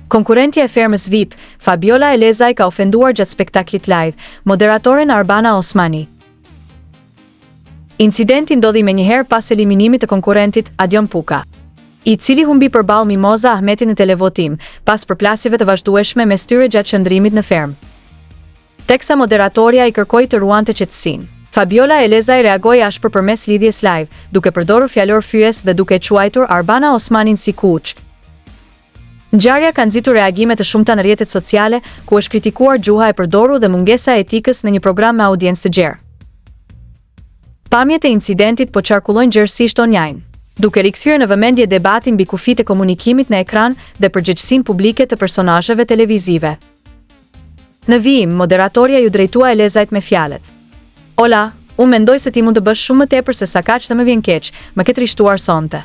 Konkurrentja e fermës VIP, Fabiola Elezaj ka ofenduar gjatë spektaklit live moderatoren Arbana Osmani. Incidenti ndodhi menjëherë pas eliminimit të konkurrentit Adion Puka, i cili humbi përballë Mimoza Ahmetin në televotim, pas përplasjeve të vazhdueshme mes tyre gjatë qëndrimit në fermë. Teksa moderatorja i kërkoi të ruante qetësinë, Fabiola Elezaj reagoi ashpër përmes lidhjes live, duke përdorur fjalor fyes dhe duke quajtur Arbana Osmanin si kuç. Ngjarja ka nxitur reagime të shumta në rrjetet sociale, ku është kritikuar gjuha e përdorur dhe mungesa e etikës në një program me audiencë të gjerë. Pamjet e incidentit po qarkullojnë gjerësisht online, duke rikthyer në vëmendje debatin mbi kufitë e komunikimit në ekran dhe përgjegjësinë publike të personazheve televizive. Në vijim, moderatorja ju drejtua Elezajt me fjalët: "Ola, unë mendoj se ti mund të bësh shumë më tepër se sa kaq të më vjen keq, më ke trishtuar sonte."